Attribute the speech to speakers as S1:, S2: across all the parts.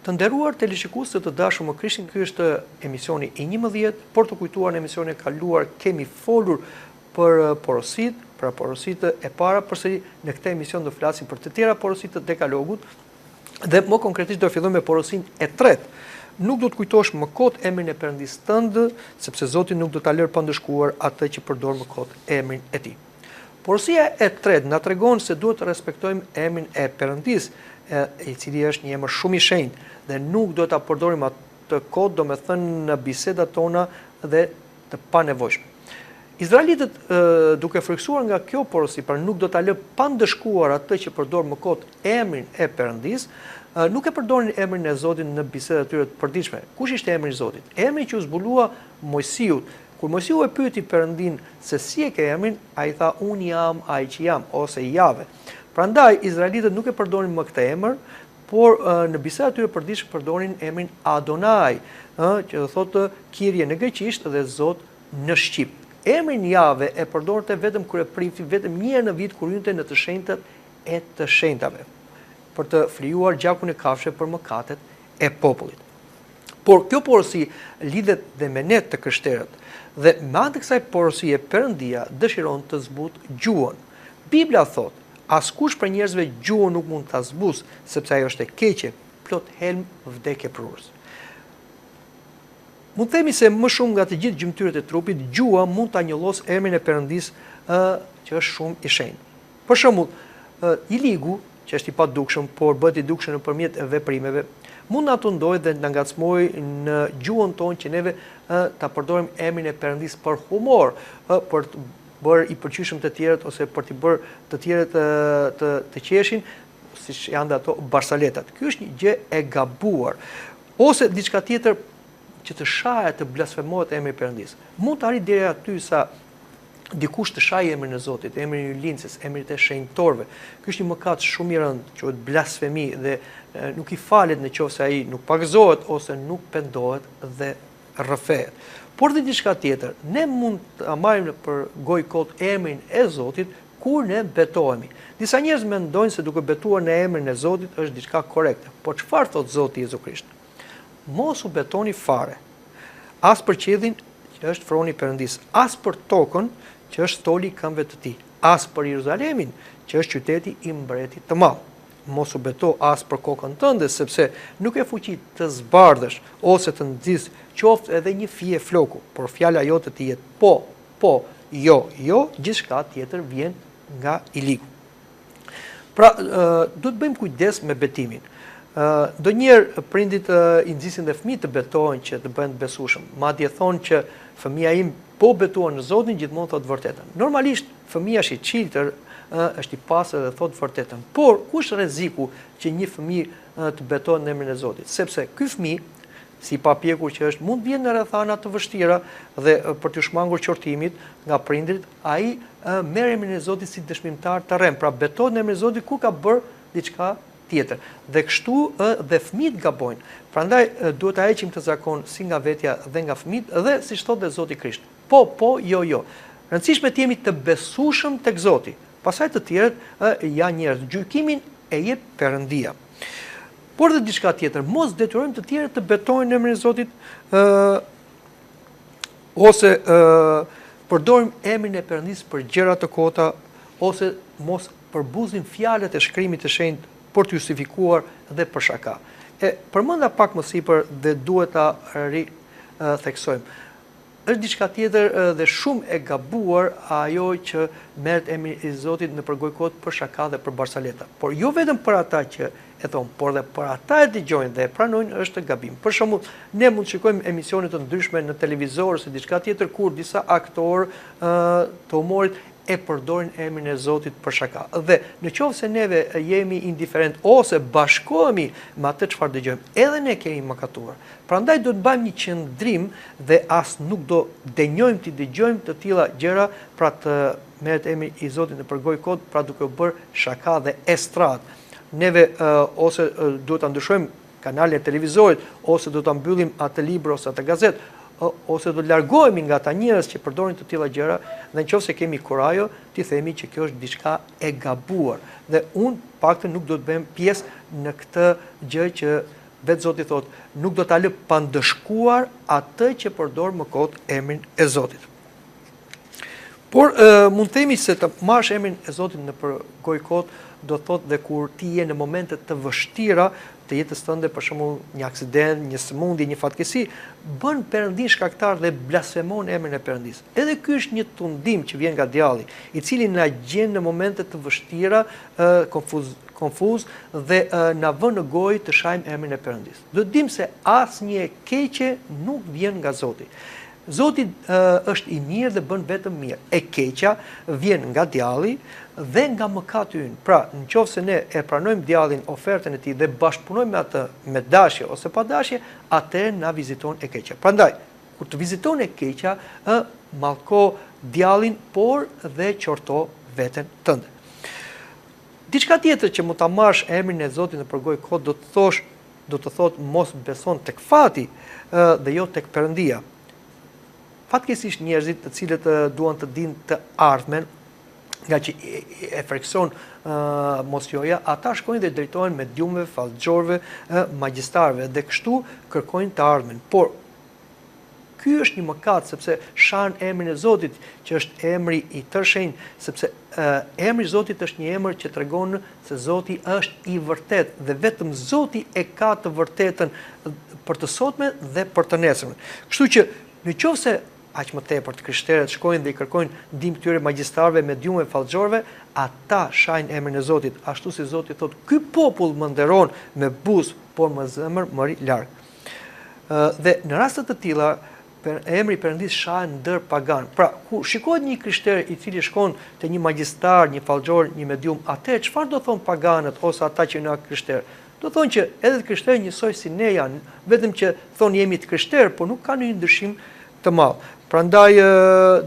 S1: Të nderuar teleshikues të dashur më Krishtin, ky është emisioni i 11, por të kujtuar në emisionin e kaluar kemi folur për porositë, pra porositë e para, përsëri në këtë emision do flasim për të tjera porositë të dekalogut dhe më konkretisht do fillojmë me porosinë e tretë. Nuk do të kujtosh më kot emrin e Perëndis tënd, sepse Zoti nuk do ta lërë pa ndëshkuar atë që përdor më kot emrin e tij. Porosia e tretë na tregon se duhet të respektojmë emrin e Perëndis, i cili është një emër shumë i shenjtë dhe nuk do ta përdorim atë kohë, domethënë në bisedat tona dhe të panevojshme. Izraelitët duke frikësuar nga kjo porosi, pra nuk do ta lë pa ndëshkuar atë që përdor më kot emrin e Perëndis, nuk e përdorin emrin e Zotit në bisedat e tyre të përditshme. Kush ishte emri i Zotit? Emri që u zbulua Mojsiut. Kur Mojsiu e pyeti Perëndin se si e ke emrin, ai tha unë jam ai që jam, ose Jave. Prandaj izraelitët nuk e përdorin më këtë emër, por në bisedat e tyre përditshme përdorin emrin Adonai, që do thotë Kyrie në greqisht dhe Zot në shqip. Emrin Jave e përdorte vetëm kur e priti vetëm një herë në vit kur hynte në të shenjtat e të shenjtave, për të flijuar gjakun e kafshëve për mëkatet e popullit. Por kjo porosi lidhet dhe me ne të krishterët, dhe me anë të kësaj porosie Perëndia dëshiron të zbutë gjuhën. Bibla thotë, askush për njerëzve gjuhën nuk mund ta zbusë, sepse ajo është e keqe, plot helm vdekje prurës. Mund të themi se më shumë nga të gjithë gjymtyrët e trupit, gjuha mund ta njollosë emrin e Perëndis që është shumë i shenjtë. Për shembull, i ligu, që është i padukshëm, por bëhet i dukshëm nëpërmjet veprimeve, mund na tundojë dhe na ngacmojë në gjuhën tonë që neve ta përdorim emrin e Perëndis për humor, për të bërë i pëlqyeshëm të tjerët ose për të bërë të tjerët të qeshin, siç janë ato barsaletat. Ky është një gjë e gabuar, ose diçka tjetër që të shahet, të blasfemohet emri i Perëndis. Mund të arrijë deri aty sa dikush të shajë emrin e Zotit, emrin e ylinces, emrin e shenjtorëve. Ky është një mëkat shumë i rëndë, quhet blasfemi dhe nuk i falet nëse ai nuk pagëzohet ose nuk pendohet dhe rrëfehet. Por dhe diçka tjetër, ne mund ta marrim për gojë kot emrin e Zotit kur ne betohemi. Disa njerëz mendojnë se duke betuar në emrin e Zotit është diçka korrekte. Po çfarë thot Zoti Jezu Krisht? Mos u betoni fare, as për qiellin që është froni i Perëndis, as për tokën që është stoli i këmbëve të tij, as për Jeruzalemin që është qyteti i mbretit të madh. Mos u beto as për kokën tënde, sepse nuk e fuqi të zbardhësh ose të nxjis qoftë edhe një fije floku, por fjala jote të jetë po, jo, gjithçka tjetër vjen nga i ligu. Pra, duhet bëjmë kujdes me betimin. Ndonjëherë prindit i nxisin dhe fëmijët të betojnë që të bëhen të besueshëm. Madje thonë që fëmia im po betohet në Zotin, gjithmonë thotë vërtetën. Normalisht fëmia është i çiltër, është i pastër dhe thotë vërtetën. Por kush rreziku që një fëmijë të betohet në emrin e Zotit? Sepse ky fëmijë, si papjekur që është, mund vjen në rrethana të vështira dhe për të shmangur qortimit nga prindrit, ai merr emrin e Zotit si dëshmimtar të rrem. Pra betohet në emrin e Zotit kur ka bërë diçka tjetër. Dhe kështu dhe fëmijët gabojnë. Prandaj duhet ta heqim të zakon si nga vetja dhe nga fëmijët dhe siç thotë dhe Zoti Krisht. Po, jo. Rëndësishme të jemi të besueshëm tek Zoti. Pastaj të tjerët janë njerëz. Gjykimin e jep Perëndia. Por dhe diçka tjetër, mos detyrojmë të tjerët të betojnë në emrin e Zotit ose përdorim emrin e Perëndis për gjëra të kota ose mos përbuzim fjalët e shkrimit të shenjtë për të justifikuar dhe për shaka. Përmenda pak më sipër dhe duhet ta theksojmë. Është diçka tjetër dhe shumë e gabuar ajo që merret emri i Zotit në përgoj kot për shaka dhe për barsaleta. Por jo vetëm për ata që e thon, por dhe për ata e dëgjojnë dhe e pranojnë është gabim. Për shembull, ne mund të shikojmë emisione të ndryshme në televizor ose diçka tjetër kur disa aktorë të humorit e përdorin emrin e Zotit për shaka. Dhe në qoftë se neve jemi indiferent ose bashkohemi me atë çfarë dëgjojmë, edhe ne kemi mëkatuar. Prandaj do të bëjmë një qëndrim dhe as nuk do denjojmë të dëgjojmë të tilla gjëra, pra të merret emri i Zotit në përgoj kot, pra duke u bërë shaka dhe estradë. Neve ose duhet ta ndryshojmë kanalin e televizorit ose do ta mbyllim atë libër ose atë gazetë, ose do largohemi nga ata njerëz që përdorin të tilla gjëra dhe nëse kemi kurajo, ti themi që kjo është diçka e gabuar dhe unë paktën nuk do të bëjmë pjesë në këtë gjë që vetë Zoti thot, nuk do ta lë pa ndëshkuar atë që përdor më kot emrin e Zotit. Por mund themi se të marrësh emrin e Zotit në për gojë kot, do thot dhe kur ti je në momente të vështira të jetës tënde, për shembull një aksident, një sëmundje, një fatkeqësi, bën Perëndin shkaktar dhe blasfemon emrin e Perëndis. Edhe ky është një tundim që vjen nga djalli, i cili na gjen në momente të vështira, konfuz dhe na vën në gojë të shajmë emrin e Perëndis. Do të dimë se asnjë e keqe nuk vjen nga Zoti. Zoti është i mirë dhe bën vetëm mirë. E keqja vjen nga djalli dhe nga mëkati ynë. Pra, nëse ne e pranojmë djallin, ofertën e tij dhe bashkëpunojmë me atë me dashje ose pa dashje, atëherë na viziton e keqja. Prandaj, kur të viziton e keqja, mallko djallin, por dhe qorto veten tënde. Diçka tjetër që mund ta marrësh emrin e Zotit në përgojë kot, do të thotë mos beson tek fati dhe jo tek Perëndia. Fatkeqësisht njerëzit të cilët duan të dinë të ardhmen, nga që e frikson mosjoja, ata shkojnë dhe drejtohen mediumëve, fallxhorëve, magjistarëve dhe kështu kërkojnë të ardhmen. Por ky është një mëkat, sepse shan emrin e Zotit, që është emri i tërshenjtë, sepse emri i Zotit është një emër që tregon se Zoti është i vërtet dhe vetëm Zoti e ka të vërtetën për të sotme dhe për të nesërmen. Kështu që nëse aq më tepër të krishterët shkojnë dhe i kërkojnë ndihmë këtyre magjistarëve, mediumëve, fallxhorëve, ata shajnë emrin e Zotit, ashtu si Zoti thotë, ky popull më nderon me buzë, por me zemër më larg. Dhe në raste të tilla, emri i Perëndis shahet ndër pagan. Pra, kur shikohet një krishter i cili shkon te një magjistar, një fallxhor, një medium, atë çfarë do thon paganët ose ata që janë krishterë? Do thonë që edhe të krishterë njësoj si ne janë, vetëm që thonë jemi të krishterë, por nuk kanë një ndryshim të madh. Prandaj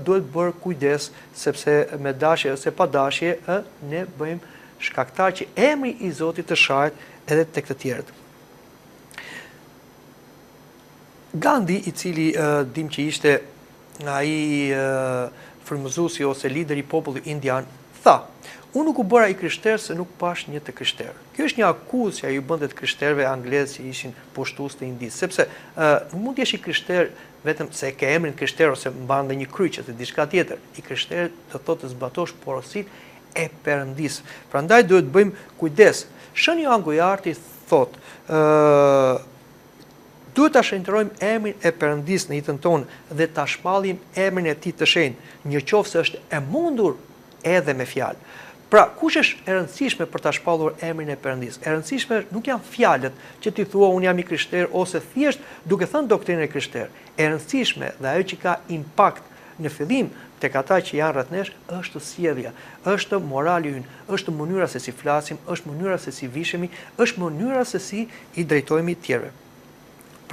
S1: duhet bërë kujdes, sepse me dashje ose pa dashje ne bëjmë shkaktar që emri i Zotit të shahet edhe tek të tjerët. Gandhi, i cili dim që ishte ai frymëzuesi ose lideri i popullit indian, tha: "Unë nuk u bëra i krishter se nuk pash një të krishter." Kjo është një akuzë që ai u bënte të krishterëve anglezë që ishin poshtues të Indisë, sepse nuk mund të jesh i krishter vetëm se ke emrin krishter ose mban dhe një kryq ose diçka tjetër. I krishter do thotë të zbatosh porositë e Perëndisë. Prandaj duhet bëjmë kujdes. Shënjo Angujarti thotë, duhet ta shenjtërojmë emrin e Perëndisë në jetën tonë dhe ta shpallim emrin e tij të shenjtë, nëse është e mundur edhe me fjalë. Pra, kush është e rëndësishme për ta shpallur emrin e Perëndisë? E rëndësishme nuk janë fjalët që ti thua unë jam i krishter ose thjesht duke thënë doktrinën e krishter. E rëndësishme dhe ajo që ka impakt në fillim tek ata që janë rreth nesh është sjellja, është morali ynë, është mënyra se si flasim, është mënyra se si vishemi, është mënyra se si i drejtohemi tjerëve.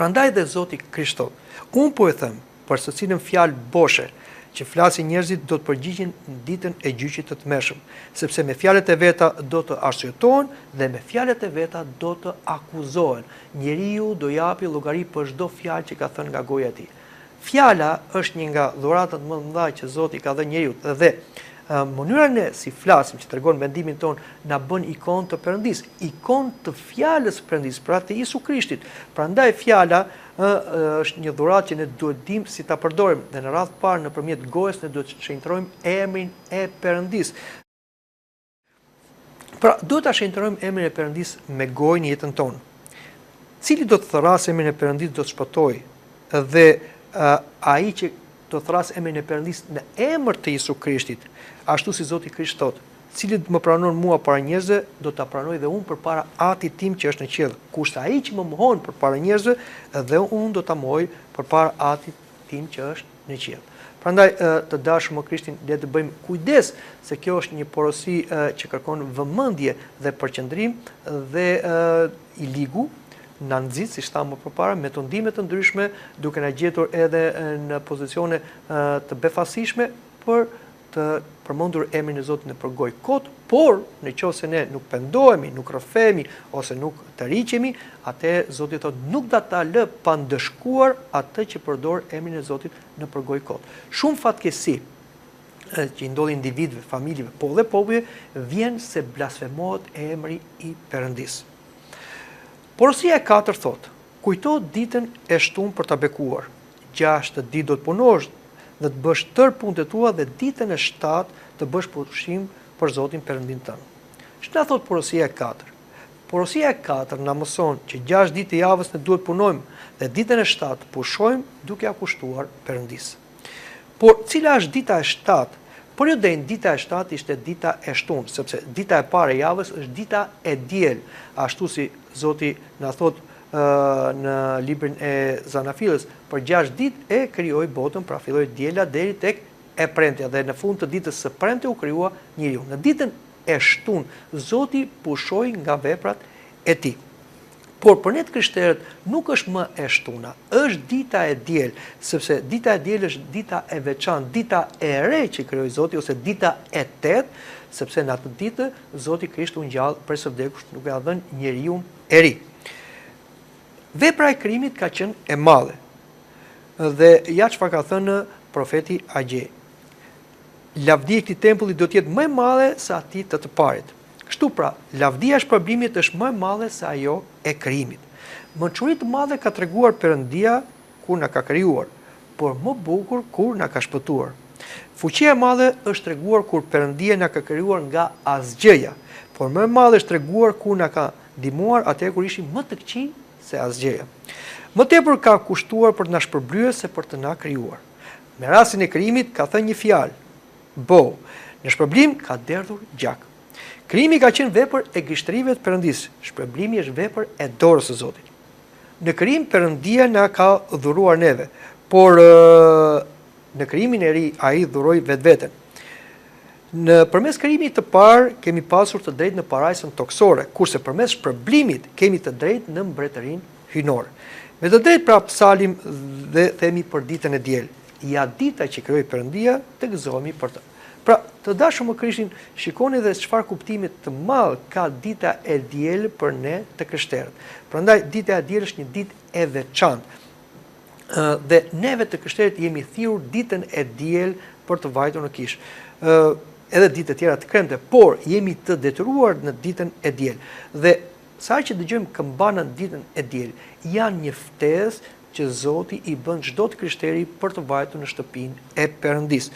S1: Prandaj dhe Zoti Krishti, unë po e them për secilën fjalë boshe që flasin njerëzit do të përgjigjen në ditën e gjyqit të tmerrshëm, sepse me fjalët e veta do të arsyetohen dhe me fjalët e veta do të akuzohen. Njeriu do japi llogari për çdo fjalë që ka thënë nga goja e tij. Fjala është një nga dhuratat më të mëdha që Zoti ka dhënë njeriu dhe mënyra ne si flasim, që tregon mendimin ton, na bën ikon të Perëndis, ikon të fjalës së Perëndis, pra të Jezu Krishtit. Prandaj fjala është një dhuratë që ne duhet dim si ta përdorim dhe në radhë parë nëpërmjet gojës ne duhet të shenjtërojmë emrin e Perëndis. Pra, duhet ta shenjtërojmë emrin e Perëndis me gojën në jetën tonë. Cili do të thërrasë emrin e Perëndis do të shpëtojë dhe ai që do të thras emrin e Perëndis në emër të Jezu Krishtit, ashtu si Zoti Krisht thotë, cili më pranon mua para njerëzve, do ta pranoj dhe unë përpara Atit tim që është në qiell. Kurse ai që më mohon përpara njerëzve, dhe unë do ta mohoj përpara Atit tim që është në qiell. Prandaj të dashur me Krishtin, le të bëjmë kujdes se kjo është një porosi që kërkon vëmendje dhe përqendrim dhe i ligu në nxit, si thamë më përpara, me të ndime të ndryshme, duke na gjetur edhe në pozicione të befasishme për të përmendur emrin e Zotit në përgoj kot, por nëse ne nuk pendohemi, nuk rrëfehemi ose nuk të riqemi, atë Zoti thotë nuk do ta lë pa ndëshkuar atë që përdor emrin e Zotit në përgoj kot. Shumë fatkeqësi që i ndodhin individëve, familjeve, po dhe popujve, vjen se blasfemohet emri i Perëndis. Porosia e 4 thot, kujto ditën e shtunë për ta bekuar. 6 ditë do të punosh dhe të bësh tërë punët e tua dhe ditën e 7 të bësh pushim për Zotin Perëndin tënd. Ç'na thot porosia e 4? Porosia e 4 na mëson që 6 ditë të javës ne duhet punojmë dhe ditën e 7 pushojmë duke ia kushtuar Perëndis. Por cila është dita e 7? Por jo dejnë dita e 7 ishte dita e shtunë, sepse dita e parë e javës është dita e diel, ashtu si Zoti na thot në librin e Zanafilës, për 6 ditë e krijoi botën, pra filloi diela deri tek e premtja dhe në fund të ditës së premte u krijua njeriu. Në ditën e shtunë Zoti pushoi nga veprat e tij. Por për ne të krishterët nuk është më e shtuna, është dita e diel, sepse dita e diel është dita e veçantë, dita e re që krijoi Zoti ose dita e 8, sepse në atë ditë Zoti Krisht u ngjall prej së vdekur, nuk ka dhënë njeriu e ri. Vepra e krijimit ka qenë e madhe. Dhe ja çfarë ka thënë profeti Agje. Lavdia e këtij tempulli do të jetë më e madhe se ati të parit. Kështu pra, lavdia e shpërblimit është më e madhe se ajo e krijimit. Mençuri të madhe ka treguar Perëndia kur na ka krijuar, por më bukur kur na ka shpëtuar. Fuqia e madhe është treguar kur Perëndia na ka krijuar nga asgjëja, por më e madhe është treguar kur na ka ndihmuar atëherë kur ishim më të këqij se asgjëja. Më tepër ka kushtuar për të na shpërblyer se për të na krijuar. Me rastin e krijimit ka thënë një fjalë, bo, në shpërblim ka derdhur gjak. Krijimi ka qenë vepër e gishtërive të Perëndis, shpërblimi është vepër e dorës së Zotit. Në krijim Perëndia na ka dhuruar neve, por në krijimin e ri ai dhuroi vetveten. Në përmes krijimit të parë kemi pasur të drejtë në parajsën toksore, kurse përmes shpërblimit kemi të drejtë në mbretërinë hyjnore. Me të drejtë pra psalim dhe themi për ditën e diel. Ja dita që krijoi Perëndia, të gëzohemi për të. Pra, të dashur më Krishtin, shikoni dhe çfarë kuptimi të madh ka dita e diel për ne të krishterët. Prandaj dita e diel është një ditë e veçantë. Dhe neve të krishterët jemi thirrur ditën e diel për të vajtur në kish. Edhe ditë të tjera të kremte, por jemi të detyruar në ditën e diel. Dhe sa që dëgjojmë këmbanën ditën e diel, janë një ftesë që Zoti i bën çdo të krishteri për të vajtur në shtëpinë e Perëndis.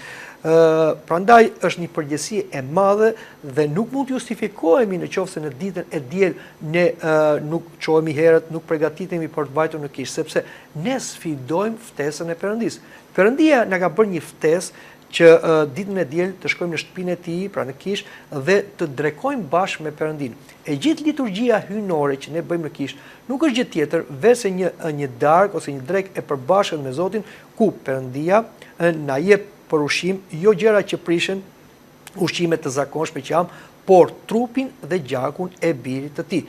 S1: Prandaj është një përgjegjësi e madhe dhe nuk mund të justifikohemi nëse në ditën e diel ne nuk çohemi herët, nuk përgatitemi për të vajtur në kish, sepse ne sfidojmë ftesën e Perëndis. Perëndia na ka bërë një ftesë që ditën e diel të shkojmë në shtëpinë e tij, pra në kish, dhe të drekojmë bashkë me Perëndin. E gjithë liturgjia hyjnore që ne bëjmë në kish nuk është gjë tjetër veçse një darkë ose një drek e përbashkët me Zotin, ku Perëndia na jep për ushqim, jo gjëra që prishen, ushqime të zakonshme që jam, por trupin dhe gjakun e birit të tij.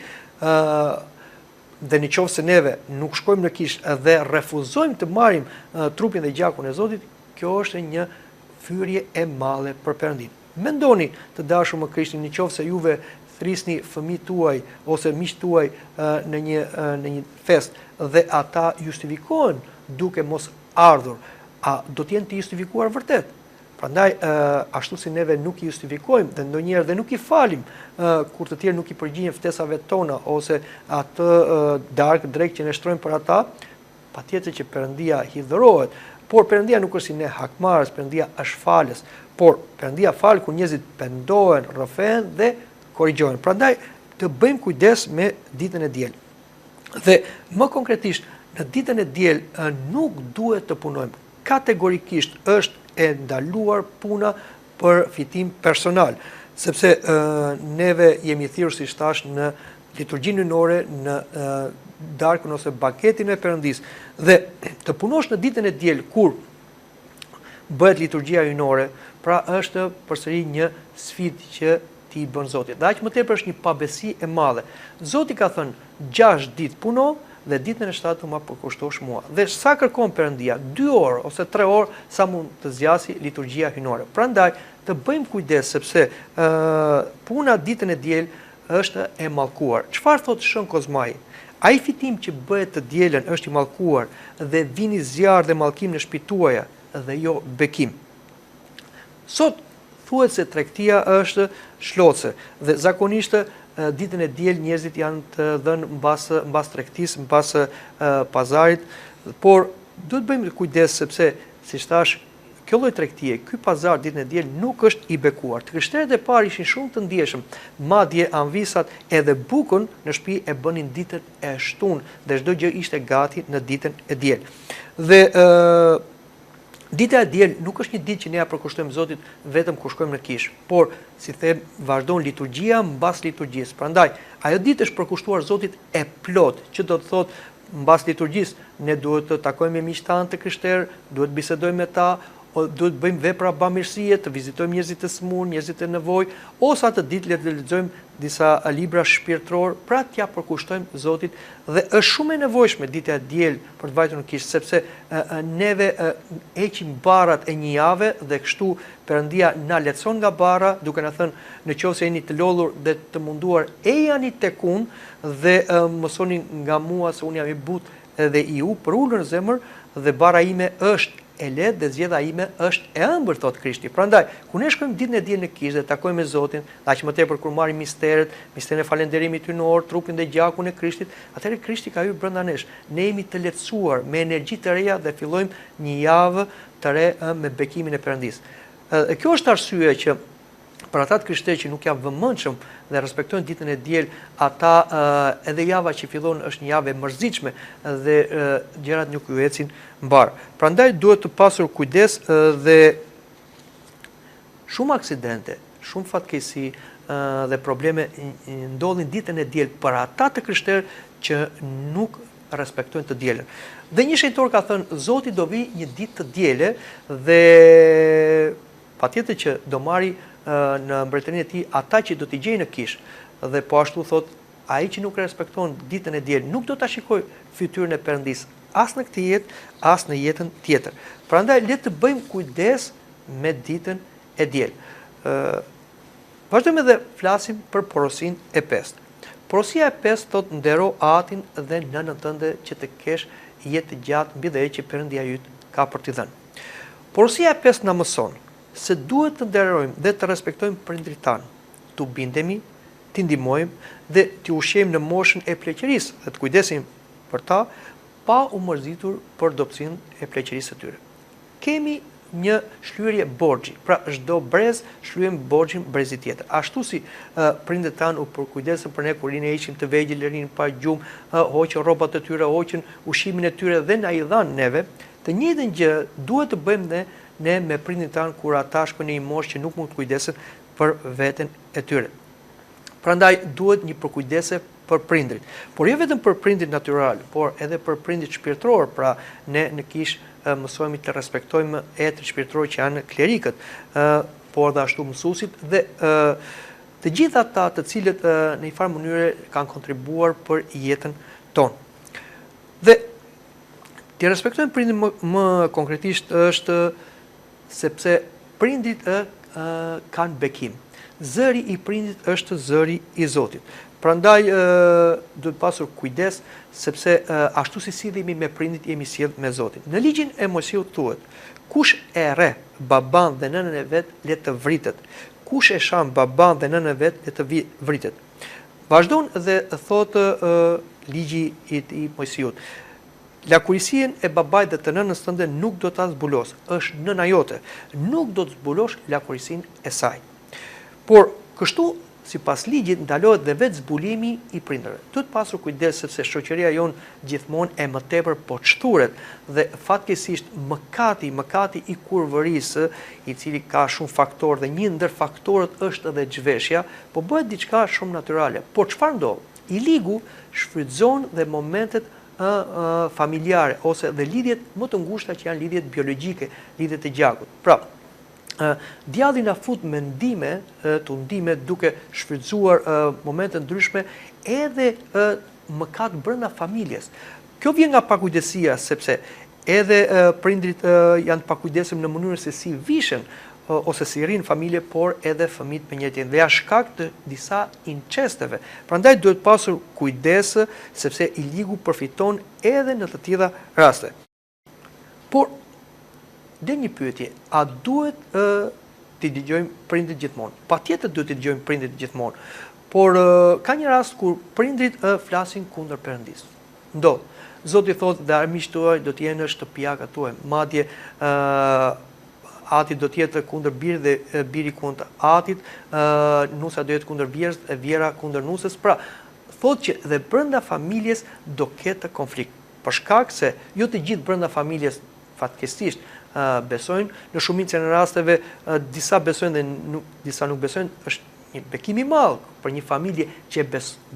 S1: Dhe nëse neve nuk shkojmë në kish dhe refuzojmë të marrim trupin dhe gjakun e Zotit, kjo është një fyrje e madhe për Perëndin. Mendoni, të dashur më Krishtin, nëse juve thrisni fëmijët tuaj ose miqtë tuaj në një fest dhe ata justifikohen duke mos ardhur, a do të jenë të justifikuar vërtet? Prandaj ashtu si neve nuk i justifikojmë dhe ndonjëherë dhe nuk i falim kur të tjerë nuk i përgjigjen ftesave tona ose atë darkë drejt që ne shtrojmë për ata, patjetër që Perëndia hidhërohet. Por Perëndia nuk është si ne hakmarrës, Perëndia është falës, por Perëndia fal kur njerëzit pendohen, rrëfehen dhe korrigjohen. Prandaj të bëjmë kujdes me ditën e diel. Dhe më konkretisht, në ditën e diel nuk duhet të punojmë. Kategorikisht është e ndaluar puna për fitim personal, sepse neve jemi thirrur siç thash në liturgjinë hyjnore, në darkën ose baketin e Perëndis, dhe të punosh në ditën e diel kur bëhet liturgjia hyjnore, pra është përsëri një sfidë që ti bën Zoti. Dhe aq më tepër është një pabesi e madhe. Zoti ka thënë 6 ditë puno dhe ditën e 7 ma përkushtosh mua. Dhe sa kërkon Perëndia? 2 orë ose 3 orë sa mund të zgjasë liturgjia hyjnore. Prandaj të bëjmë kujdes sepse puna ditën e diel është e mallkuar. Çfarë thot Shën Kozmai? Ai fitim që bëhet të dielën është i mallkuar dhe vini zjarr dhe mallkim në shtëpitë tuaja dhe jo bekim. Sot thuhet se tregtia është shlocë dhe zakonisht ditën e diel njerëzit janë të dhënë mbas tregtisë, mbas pazarit, por duhet bëjmë kujdes sepse siç thash, kjo lloj tregtie, ky pazar ditën e diel nuk është i bekuar. Të krishterët e parë ishin shumë të ndjeshëm, madje anvisat edhe bukën në shtëpi e bënin ditën e shtunë dhe çdo gjë ishte gati në ditën e diel. Dhe dita e diel nuk është një ditë që ne ja përkushtojmë Zotit vetëm kur shkojmë në kishë, por si them, vazhdon liturgjia mbas liturgjisë. Prandaj, ajo ditë është përkushtuar Zotit e plot, që do të thotë mbas liturgjisë ne duhet të takojmë me miqtanë të krishterë, duhet të bisedojmë me ta, duhet të bëjmë vepra bamirësie, të vizitojmë njerëzit e smur, njerëzit e nevojë, ose atë ditë le të lexojmë disa libra shpirtëror, pra t'ja përkushtojmë Zotit, dhe është shumë e nevojshme dita e diel për të vajtur në kishë, sepse neve heqim barrat e një jave dhe kështu Perëndia na lehtëson nga barra, duke na thënë nëse jeni të lodhur dhe të munduar, ejani tek unë dhe mësoni nga mua se unë jam i butë dhe i u për ulur në zemër dhe barra ime është e lehtë dhe zgjedhja ime është e ëmbël, thot Krishti. Prandaj, kur ne shkojmë ditën e diel në kishë dhe takojmë me Zotin, aq më tepër kur marrim misterin e falënderimit hynor, trupin dhe gjakun e Krishtit, atëherë Krishti ka hyrë brenda nesh. Ne jemi të lehtësuar me energji të reja dhe fillojmë një javë të re me bekimin e Perëndisë. Kjo është arsye që për ata të krishterë që nuk janë vëmendshëm dhe respektojnë ditën e diel, ata edhe java që fillon është një javë e mërzitshme dhe gjërat nuk ju ecin mbar. Prandaj duhet të pasur kujdes dhe shumë aksidente, shumë fatkeqësi dhe probleme ndodhin ditën e diel për ata të krishterë që nuk respektojnë të dielën. Dhe një shejtor ka thënë, Zoti do vi një ditë të diele dhe patjetër që do marri në mbretërinë e tij ata që do t'i gjejnë në kishë dhe po ashtu thot ai që nuk respekton ditën e diel nuk do ta shikoj fytyrën e Perëndisë as në këtë jetë as në jetën tjetër. Prandaj le të bëjmë kujdes me ditën e diel. Vazhdojmë edhe flasim për porosinë e pestë. Porosia e pestë thot ndero atin dhe nënën tënde që të kesh jetë gjatë mbi dhe që Perëndia yt ka për t'i dhënë. Porosia e pestë na mëson se duhet të nderojmë dhe të respektojmë prindrit tanë, t'u bindemi, t'i ndihmojmë dhe t'i ushqejmë në moshën e pleqërisë dhe të kujdesim për ta, pa u mërzitur për dobësinë e pleqërisë së tyre. Kemi një shlyerje borxhi, pra çdo brez shlyem borxhin brezit tjetër. Ashtu si prindët tanë u përkujdesën për ne kur ne ishim të vegjël, rinim pa gjumë, hoqën rrobat e tyre, hoqën ushqimin e tyre dhe na i dhanë neve, të njëjtën gjë duhet të bëjmë ne me prindin tanë kur ata shkojnë në një moshë që nuk mund të kujdesen për veten e tyre. Prandaj duhet një përkujdese për prindrit, por jo vetëm për prindrit natyral, por edhe për prindrit shpirtëror, pra ne në kishë mësojmë të respektojmë etrit shpirtëror që janë klerikët, por dhe ashtu mësuesit dhe të gjithë ata të cilët në një farë mënyre kanë kontribuar për jetën tonë. Dhe të respektojmë prindin më konkretisht është sepse prindit kanë bekim. Zëri i prindit është zëri i Zotit. Prandaj duhet pasur kujdes sepse ashtu si sillemi me prindit jemi sjell me Zotin. Në ligjin e Mojsiut thuhet: kush e rre baban dhe nënën e vet le të vritet. Kush e shan baban dhe nënën e vet le të vritet. Vazhdon dhe thotë ligji i Mojsiut: lakurisien e babait dhe të nënës tënde nuk do ta zbulos, është nëna jote, nuk do të zbulosh lakurisin e saj. Por kështu, sipas ligjit, ndalohet dhe vetë zbulimi i prindërve. Duhet pasur kujdes sepse shoqëria jon gjithmonë e më tepër po çthuret dhe fatkeqësisht mëkati i kurvërisë, i cili ka shumë faktorë dhe një ndër faktorët është edhe zhveshja, po bëhet diçka shumë natyrale. Por çfarë ndodh? I ligu shfrytëzon dhe momentet familjare ose dhe lidhjet më të ngushta që janë lidhjet biologjike, lidhjet e gjakut. Pra, djalli na fut me ndime duke shfrytzuar momente ndryshme edhe mëkat brenda familjes. Kjo vjen nga pakujdesia sepse edhe prindrit janë të pakujdesshëm në mënyrën se si vishen ose si rrin familje, por edhe fëmijët me njëri tjetrin dhe janë shkak të disa incesteve. Prandaj duhet pasur kujdes sepse i ligu përfiton edhe në të tilla raste. Por dhe një pyetje, a duhet t'i dëgjojmë prindit gjithmonë? Patjetër duhet t'i dëgjojmë prindit gjithmonë. Por ka një rast kur prindrit flasin kundër Perëndis. Ndodh. Zoti thotë dhe armiqtë tuaj do të jenë në shtëpiakat tuaj. Madje ati do të jetë kundër birit dhe biri kundër atit, nusa do jetë kundër vjerës e vjera kundër nusës. Pra, thotë që dhe brenda familjes do ketë konflikt. Për shkak se jo të gjithë brenda familjes fatkeqësisht besojnë, në shumicën e rasteve disa besojnë dhe disa nuk besojnë, është një bekim i madh për një familje që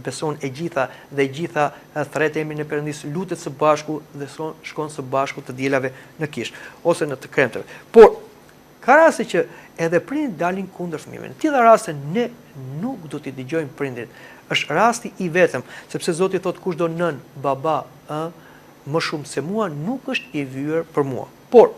S1: beson e gjitha dhe e gjitha thret emrin e Perëndis, lutet së bashku dhe shkon së bashku të dielave në kish ose në të kremteve. Por ka raste që edhe prindit dalin kundër fëmijëve. Në tilla raste ne nuk do t'i dëgjojmë prindrit. Është rasti i vetëm, sepse Zoti thotë kush do nën, baba, më shumë se mua nuk është i vyer për mua. Por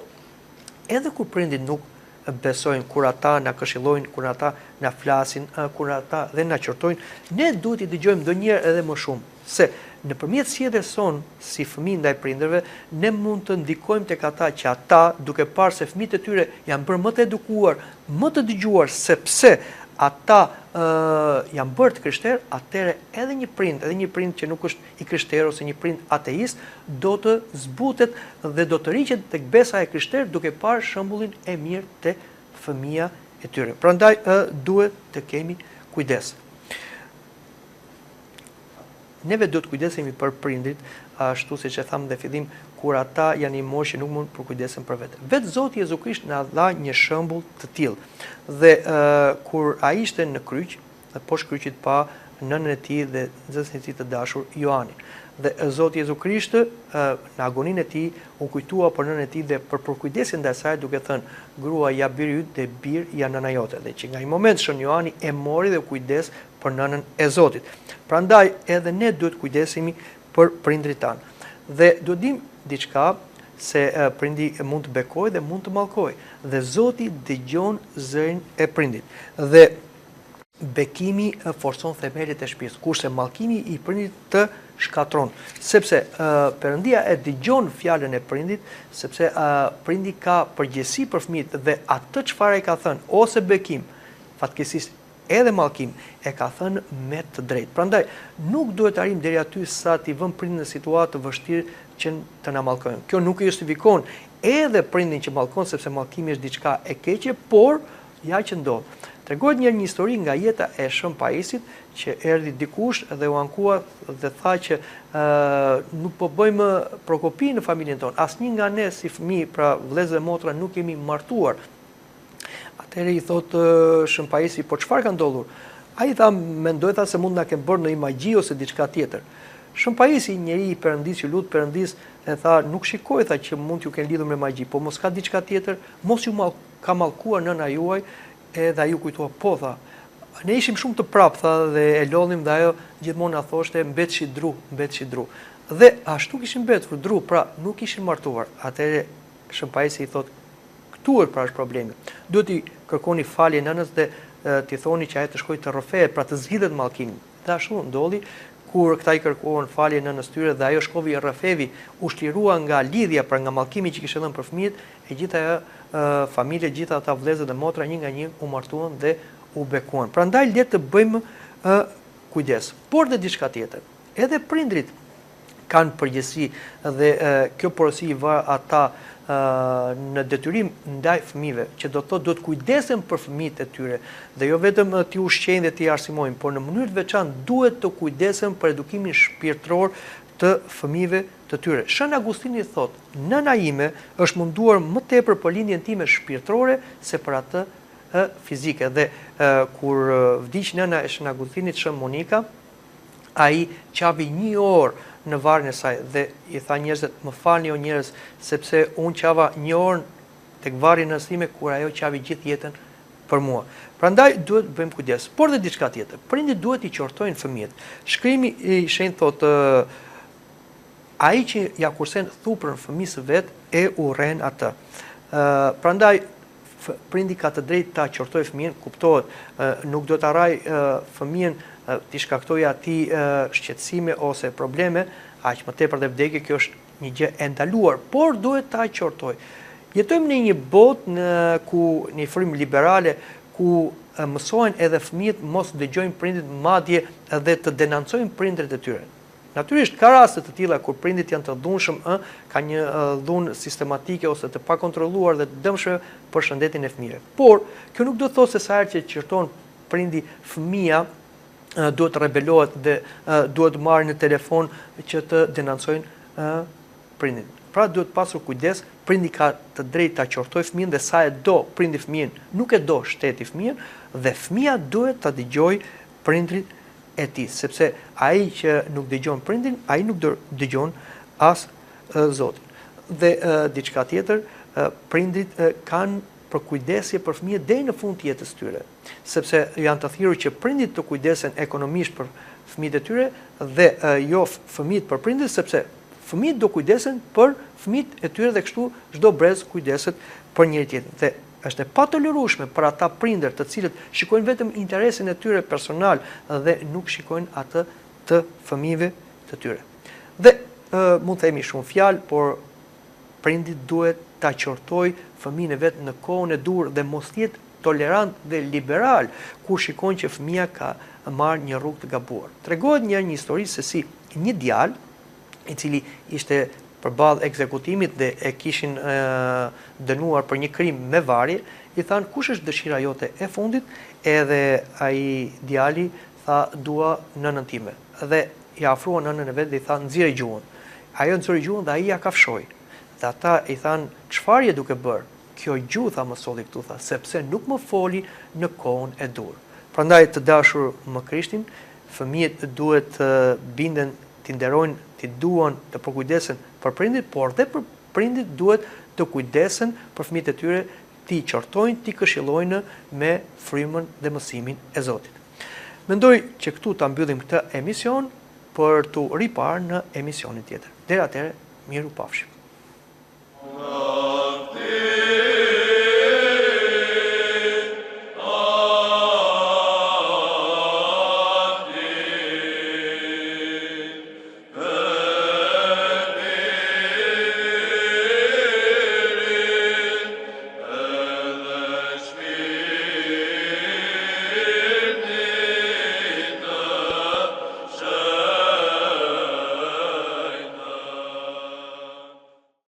S1: edhe kur prindit nuk besojnë, kur ata na këshillojnë, kur ata na flasin, kur ata dhe na qortojnë, ne duhet i dëgjojmë ndonjëherë edhe më shumë, se nëpërmjet sjelljes son si fëmijë ndaj prindërve, ne mund të ndikojmë tek ata që ata, duke parë se fëmijët e tyre janë bërë më të edukuar, më të dëgjuar, sepse ata janë bërë të krishterë, atëherë edhe një prind që nuk është i krishterë ose një prind ateist, do të zbutet dhe do të riqet tek besa e krishterë duke parë shembullin e mirë te fëmia e tyre. Prandaj duhet të kemi kujdes. Neve do të kujdesemi për prindrit, ashtu siç e tham në fillim, kur ata janë i moshë nuk mund të kujdesen për vete. Vetë Zoti Jezu Krisht na dha një shembull të tillë. Dhe kur ai ishte në kryq, poshtë kryqit pa nënën e tij dhe nxënësin e tij të dashur Joanin. Dhe Zoti Jezu Krisht në agoninë e tij u kujtua për nënën e tij dhe për kujdesin ndaj saj duke thënë: "Grua ja biri yt dhe bir ja nëna jote." Dhe që nga ai moment shën Joani e mori dhe u kujdes për nënën e Zotit. Prandaj edhe ne duhet kujdesemi për prindrit tanë. Dhe do dim diçka se prindi mund të bekojë dhe mund të mallkojë. Dhe Zoti dëgjon zërin e prindit. Dhe bekimi forcon themelit e shtëpisë, kurse mallkimi i prindit të shkatron. Sepse Perëndia e dëgjon fjalën e prindit, sepse prindi ka përgjegjësi për fëmijët dhe atë çfarë ai ka thënë, ose bekim, fatkeqësisht edhe mallkim, e ka thënë me të drejtë. Prandaj nuk duhet arrim deri aty sa t'i vëmë prindin në situatë të vështirë që të na mallkojnë. Kjo nuk i justifikon edhe prindin që mallkon, sepse mallkimi është diçka e keqe, por ja që ndodh. Tregohet një histori nga jeta e Shën Paisit, që erdhi dikush dhe u ankua dhe tha që nuk po bëjmë prokopi në familjen tonë. Asnjë nga ne si fëmijë, pra vëllezër dhe motra, nuk jemi martuar. Atëherë i thotë Shën Paisi, po çfarë ka ndodhur? Ai tha, mendoi se mund na kenë bërë në magji ose diçka tjetër. Shën Paisi, njeri i Perëndis, ju lut Perëndis, e tha, nuk shikoj tha që mund t'ju kenë lidhur me magji, po mos ka diçka tjetër, mos ju ka mallkuar nëna juaj. Edhe ai u kujtua, po tha, ne ishim shumë të prapë, tha, dhe e lodhim dhe ajo gjithmonë na thoshte mbetshi dru. Dhe ashtu kishin mbetur dru, pra nuk ishin martuar. Atëherë Shën Paisi i thotë, këtu pra është problemi. Duhet i kërkoni falje nënës dhe t'i thoni që ajo të shkojë të rrëfehet, pra të zgjidhet mallkimi. Dhe ashtu ndodhi kur këta i kërkuan falje nënës tyre dhe ajo shkovi e rrëfevi, u shlirua nga lidhja, pra nga mallkimi që kishte dhënë për fëmijët, e gjithë ajo familje, gjithë ata vëllezër dhe motra një nga një u martuan dhe u bekuan. Prandaj le të bëjmë kujdes. Por dhe diçka tjetër. Edhe prindrit kanë përgjegjësi dhe kjo porosi i va ata në detyrim ndaj fëmijëve, që do të thotë do të kujdesen për fëmijët e tyre dhe jo vetëm t'i ushqejnë dhe t'i arsimojnë, por në mënyrë të veçantë duhet të kujdesen për edukimin shpirtëror të fëmijëve të tyre. Shën Agustini thotë, nëna ime është munduar më tepër për lindjen time shpirtërore se për atë fizike. Dhe kur vdiq nëna e Shën Agustinit, Shën Monika, ai qavi 1 orë në varrin e saj dhe i tha njerëzit, më falni o njerëz, sepse unë qava 1 orë tek varri në nënës time kur ajo qavi gjithë jetën për mua. Prandaj duhet bëjmë kujdes. Por dhe diçka tjetër. Prindit duhet i qortojnë fëmijët. Shkrimi i shenjtë thotë, ai që ja kursen thuprën fëmisë vet e urren atë. Prandaj prindi ka të drejtë ta qortojë fëmijën, kuptohet, nuk do ta raj fëmijën t'i shkaktoj atij shqetësime ose probleme, aq më tepër dhe vdekje, kjo është një gjë e ndaluar, por duhet ta qortoj. Jetojmë në një botë ku një frymë liberale ku mësojnë edhe fëmijët mos dëgjojnë prindit, madje edhe të denancojnë prindrit e tyre. Natyrisht ka raste të tilla kur prindit janë të dhunshëm, ka një dhunë sistematike ose të pakontrolluar dhe të dëmshme për shëndetin e fëmijëve. Por kjo nuk do të thotë se sa herë që qërton prindi fëmia duhet të rebelohet dhe duhet marrë në telefon që të denancojnë prindin. Pra duhet pasur kujdes, prindi ka të drejtë ta qortojë fëmijën dhe sa e do prindi fëmijën, nuk e do shteti fëmijën dhe fëmia duhet ta dëgjojë prindrit e tij, sepse ai që nuk dëgjon prindin, ai nuk dëgjon as Zotin. Dhe diçka tjetër, prindrit kanë përkujdesje për fëmijët deri në fund të jetës tyre, sepse janë të thirrur që prindit të kujdesen ekonomisht për fëmijët e tyre dhe jo fëmijët për prindit, sepse fëmijët do kujdesen për fëmijët e tyre dhe kështu çdo brez kujdeset për njëri tjetrin. Dhe është e patolerueshme për ata prindër të cilët shikojnë vetëm interesin e tyre personal dhe nuk shikojnë atë të fëmijëve të tyre. Dhe mund të themi shumë fjalë, por prindi duhet ta qortojë fëmijën e vet në kohën e dur dhe mos jetë tolerant dhe liberal kur shikojnë që fëmia ka marrë një rrugë të gabuar. Tregohet një histori se si një djalë i cili ishte përballë ekzekutimit dhe e kishin dënuar për një krim me varje, i thanë kush është dëshira jote e fundit, edhe ai djali tha dua nënën time. Dhe i afrua nënën e vet dhe i tha nxirë gjuhën. Ajo nxori gjuhën dhe ai ja kafshoi. Dhe ata i thanë çfarë je duke bërë? Kjo gjuhë tha më solli këtu tha, sepse nuk më foli në kohën e dur. Prandaj të dashur më Krishtin, fëmijët duhet të binden, të nderojnë, të duan, të përkujdesen për prindit, por dhe për prindit duhet të kujdesen për fëmijët e tyre, t'i qortojnë, t'i këshillojnë me frymën dhe mësimin e Zotit. Mendoj që këtu ta mbyllim këtë emision për t'u riparë në emisionin tjetër. Deri atëherë, miru pafshim.